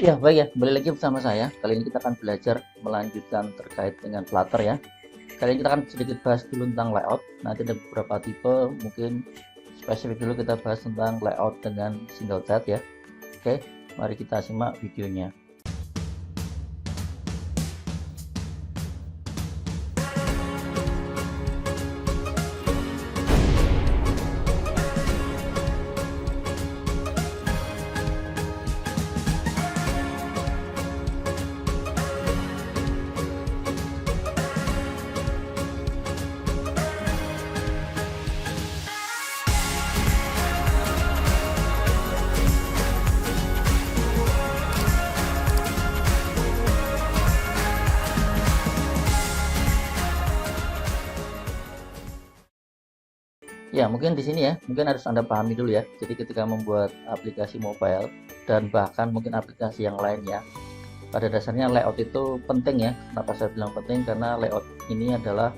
Ya, baik ya, kembali lagi bersama saya. Kali ini kita akan belajar melanjutkan terkait dengan Flutter ya. Kali ini kita akan sedikit bahas dulu tentang layout. Nanti ada beberapa tipe, mungkin spesifik dulu kita bahas tentang layout dengan single chat ya. Oke, mari kita simak videonya. Ya, mungkin di sini ya, mungkin harus Anda pahami dulu ya. Jadi ketika membuat aplikasi mobile dan bahkan mungkin aplikasi yang lain ya, pada dasarnya layout itu penting ya. Kenapa saya bilang penting? Karena layout ini adalah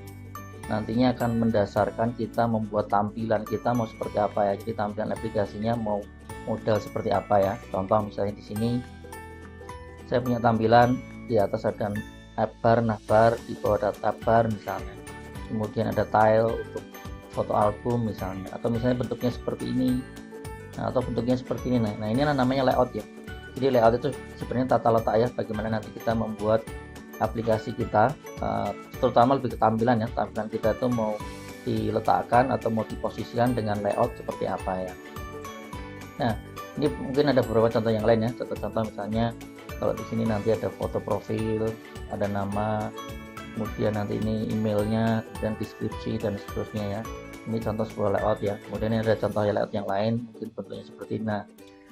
nantinya akan mendasarkan kita membuat tampilan kita mau seperti apa ya. Jadi tampilan aplikasinya mau model seperti apa ya. Contoh misalnya di sini saya punya tampilan di atas ada app bar, navbar, di bawah ada tab bar misalnya. Kemudian ada tile untuk foto album misalnya, atau misalnya bentuknya seperti ini, nah, atau bentuknya seperti ini. Nah, ini namanya layout ya. Jadi layout itu sebenarnya tata letak ya, bagaimana nanti kita membuat aplikasi kita, terutama lebih ke tampilan ya, tampilan kita itu mau diletakkan atau mau diposisikan dengan layout seperti apa ya. Nah, ini mungkin ada beberapa contoh yang lain ya. Contoh-contoh misalnya kalau di sini nanti ada foto profil, ada nama, kemudian nanti ini emailnya dan deskripsi dan seterusnya ya. Ini contoh sebuah layout ya. Kemudian ini ada contoh layout yang lain, mungkin bentuknya seperti ini. Nah,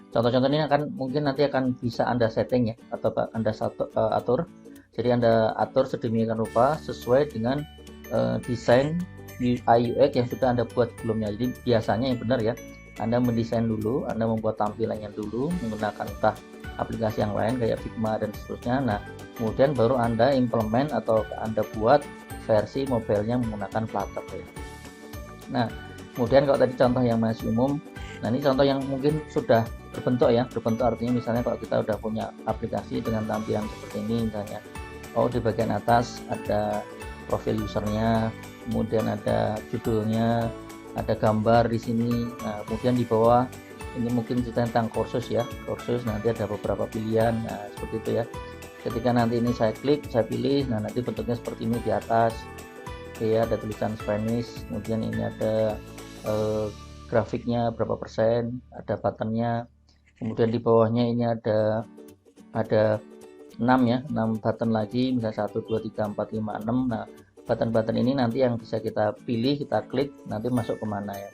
contoh-contoh ini mungkin nanti akan bisa Anda setting ya, atau Anda atur. Jadi Anda atur sedemikian rupa sesuai dengan desain UI UX yang sudah Anda buat sebelumnya. Jadi biasanya yang benar ya, Anda mendesain dulu, Anda membuat tampilannya dulu menggunakan entah aplikasi yang lain kayak Figma dan seterusnya. Nah, kemudian baru Anda implement atau Anda buat versi mobilenya menggunakan Flutter ya. Nah, kemudian kalau tadi contoh yang masih umum, nah ini contoh yang mungkin sudah berbentuk ya. Berbentuk artinya misalnya kalau kita udah punya aplikasi dengan tampilan seperti ini misalnya. Oh, di bagian atas ada profil usernya, kemudian ada judulnya, ada gambar di sini. Nah, kemudian di bawah ini mungkin cerita tentang kursus ya, kursus nanti ada beberapa pilihan. Nah, seperti itu ya. Ketika nanti ini saya klik, saya pilih, nah nanti bentuknya seperti ini di atas. Oke ya, ada tulisan Spanish, kemudian ini ada grafiknya berapa persen, ada buttonnya, kemudian di bawahnya ini ada 6 ya, 6 button lagi, misalnya 1, 2, 3, 4, 5, 6. Nah, button-button ini nanti yang bisa kita pilih, kita klik, nanti masuk kemana ya.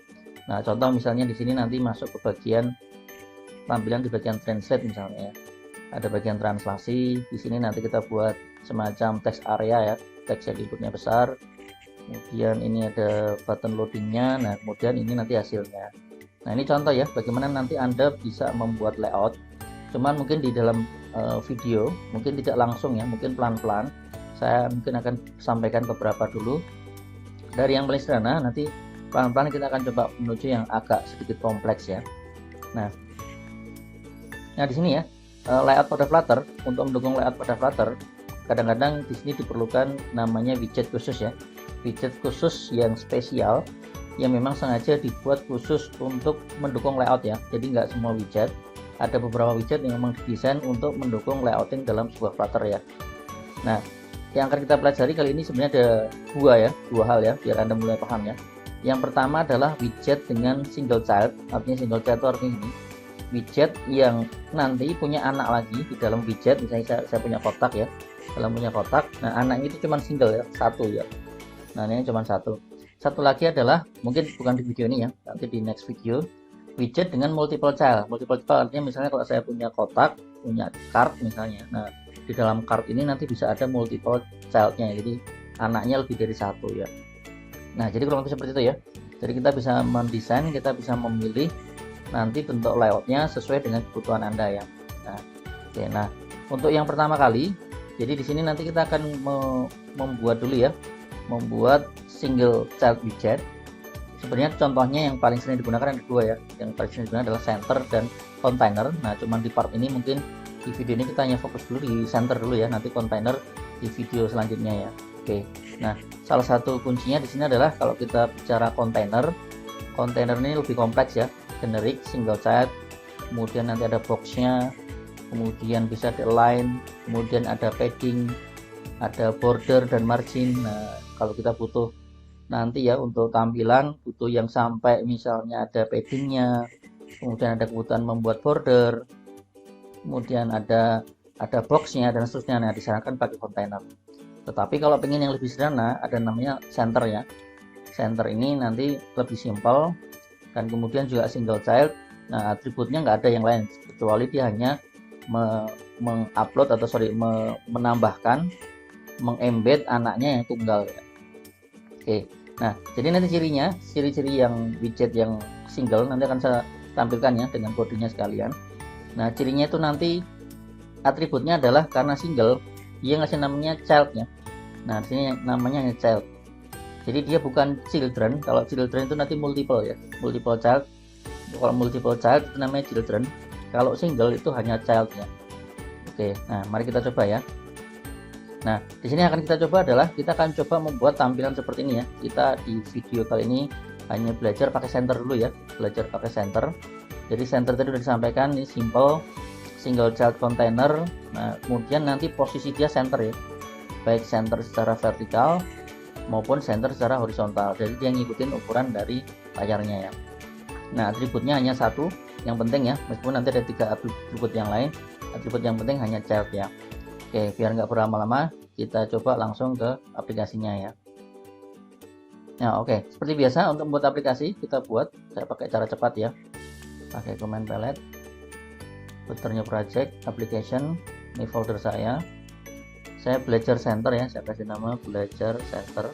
Nah, contoh misalnya di sini nanti masuk ke bagian tampilan di bagian translate misalnya ya. Ada bagian translasi, di sini nanti kita buat semacam text area ya, teks yang inputnya besar. Kemudian ini ada button loadingnya, nah kemudian ini nanti hasilnya. Nah, ini contoh ya, bagaimana nanti Anda bisa membuat layout. Cuman mungkin di dalam video, mungkin tidak langsung ya, mungkin pelan-pelan. Saya mungkin akan sampaikan beberapa dulu. Dari yang paling sederhana, nanti pelan-pelan kita akan coba menuju yang agak sedikit kompleks ya. Nah di sini ya, layout pada Flutter, untuk mendukung layout pada Flutter, kadang-kadang di sini diperlukan namanya widget khusus ya. Widget khusus yang spesial, yang memang sengaja dibuat khusus untuk mendukung layout ya. Jadi nggak semua widget, ada beberapa widget yang memang didesain untuk mendukung layouting dalam sebuah Flutter ya. Nah, yang akan kita pelajari kali ini sebenarnya ada dua hal ya, biar Anda mulai paham ya. Yang pertama adalah widget dengan single child. Artinya single child itu artinya ini, widget yang nanti punya anak lagi di dalam widget. Misalnya saya punya kotak ya, dalam punya kotak, nah anaknya itu cuma single ya, satu ya. Nah, ini cuma satu. Satu lagi adalah, mungkin bukan di video ini ya, nanti di next video, widget dengan multiple child. Multiple child artinya misalnya kalau saya punya kotak, punya card misalnya, nah di dalam card ini nanti bisa ada multiple childnya, jadi anaknya lebih dari satu ya. Nah, jadi kurang lebih seperti itu ya. Jadi kita bisa mendesain, kita bisa memilih nanti bentuk layoutnya sesuai dengan kebutuhan Anda ya. Nah, oke. Nah, untuk yang pertama kali, jadi di sini nanti kita akan membuat dulu ya, membuat single child widget. Sebenarnya contohnya yang paling sering digunakan ada dua ya. Yang paling sering digunakan adalah center dan kontainer. Nah, cuman di part ini mungkin di video ini kita hanya fokus dulu di center dulu ya, nanti kontainer di video selanjutnya ya. Oke, nah salah satu kuncinya di sini adalah kalau kita bicara kontainer ini lebih kompleks ya, generic, single child, kemudian nanti ada boxnya, kemudian bisa ada line, kemudian ada padding, ada border dan margin. Nah, kalau kita butuh nanti ya untuk tampilan butuh yang sampai misalnya ada paddingnya, kemudian ada kebutuhan membuat border, kemudian ada boxnya dan seterusnya. Nah, disarankan pakai kontainer. Tetapi kalau pengen yang lebih sederhana, ada namanya center ya. Center ini nanti lebih simpel dan kemudian juga single child. Nah, atributnya nggak ada yang lain kecuali dia hanya mengupload atau menambahkan, mengembed anaknya yang tunggal ya. Oke, nah jadi nanti ciri-ciri yang widget yang single nanti akan saya tampilkan ya dengan kodenya sekalian. Nah, cirinya itu nanti atributnya adalah karena single dia ngasih namanya child ya. Nah, di sini namanya child. Jadi dia bukan children. Kalau children itu nanti multiple ya, multiple child. Kalau multiple child itu namanya children. Kalau single itu hanya child ya. Oke, nah mari kita coba ya. Nah, di sini akan kita coba adalah kita akan coba membuat tampilan seperti ini ya. Kita di video kali ini hanya belajar pakai center dulu ya, belajar pakai center. Jadi center tadi sudah disampaikan, ini simple single child container. Nah, kemudian nanti posisi dia center ya, baik center secara vertikal maupun center secara horizontal. Jadi dia ngikutin ukuran dari layarnya ya. Nah, atributnya hanya satu, yang penting ya, meskipun nanti ada 3 atribut yang lain, atribut yang penting hanya child ya. Oke, biar nggak berlama-lama, kita coba langsung ke aplikasinya ya. Nah, oke, seperti biasa untuk membuat aplikasi kita buat, saya pakai cara cepat ya, pakai command palette, foldernya project, application, ini folder saya belajar center ya, saya kasih nama belajar center,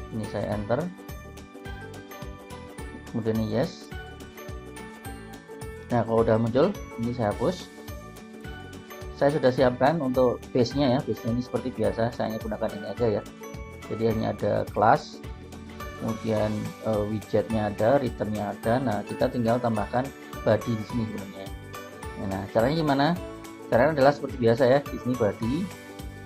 ini saya enter, kemudian ini yes. Nah, kalau udah muncul, ini saya hapus. Saya sudah siapkan untuk base-nya ya, base-nya ini seperti biasa, saya hanya gunakan ini aja ya. Jadi hanya ada kelas, kemudian widgetnya ada, return-nya ada. Nah, kita tinggal tambahkan body di sini sebenarnya. Nah, caranya gimana? Caranya adalah seperti biasa ya, di sini body.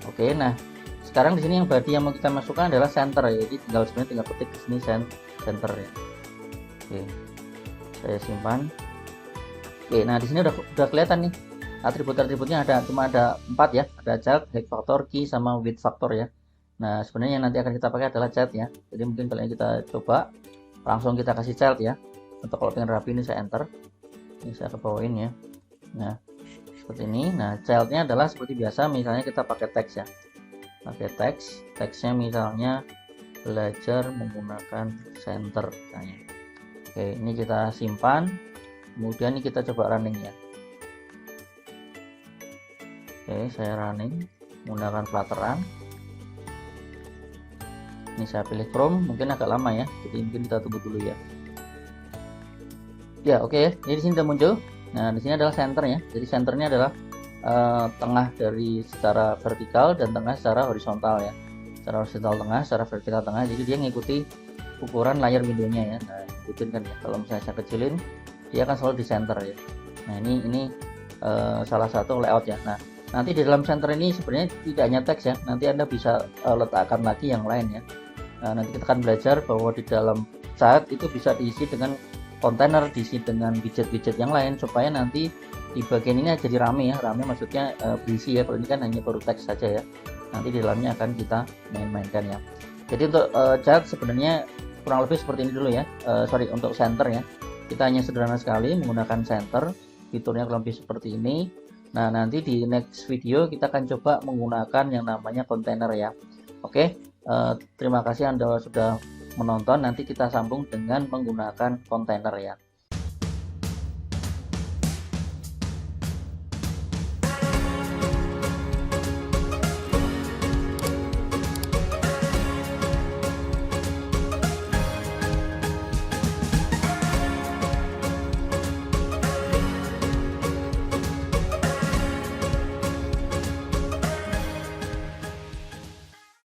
Oke, nah sekarang di sini yang body yang mau kita masukkan adalah center ya. Jadi tinggal ketik di sini center ya. Oke, saya simpan. Oke, nah di sini udah kelihatan nih. Atribut-atributnya cuma ada 4 ya, ada child, height factor, key, sama width factor ya. Nah, sebenarnya yang nanti akan kita pakai adalah child ya. Jadi mungkin kalian kita coba langsung kita kasih child ya. Untuk kalau pengen rapi ini saya enter. Ini saya kebawain ya. Nah, seperti ini. Nah, childnya adalah seperti biasa, misalnya kita pakai teks ya. Pakai teks, teksnya misalnya belajar menggunakan center misalnya. Oke, ini kita simpan. Kemudian ini kita coba running ya. Oke, saya running menggunakan Flutter. Ini saya pilih Chrome, mungkin agak lama ya, jadi mungkin kita tunggu dulu ya. Ya, oke, ini di sini sudah muncul. Nah, di sini adalah center ya. Jadi centernya adalah tengah dari secara vertikal dan tengah secara horizontal ya. Secara horizontal tengah, secara vertikal tengah. Jadi dia ngikuti ukuran layar windownya ya. Nah, ikutin kan ya. Kalau misalnya saya kecilin, dia akan selalu di center ya. Nah, ini salah satu layout ya. Nah, nanti di dalam center ini sebenarnya tidak hanya teks ya, nanti Anda bisa letakkan lagi yang lain ya. Nah, nanti kita akan belajar bahwa di dalam child itu bisa diisi dengan kontainer, diisi dengan widget-widget yang lain, supaya nanti di bagian ini jadi rame ya. Rame maksudnya berisi ya, kalau ini kan hanya baru teks saja ya. Nanti di dalamnya akan kita main-mainkan ya. Jadi untuk child sebenarnya kurang lebih seperti ini dulu ya. Untuk center ya, kita hanya sederhana sekali menggunakan center, fiturnya kurang lebih seperti ini. Nah, nanti di next video kita akan coba menggunakan yang namanya kontainer ya. Oke, terima kasih Anda sudah menonton. Nanti kita sambung dengan menggunakan kontainer ya.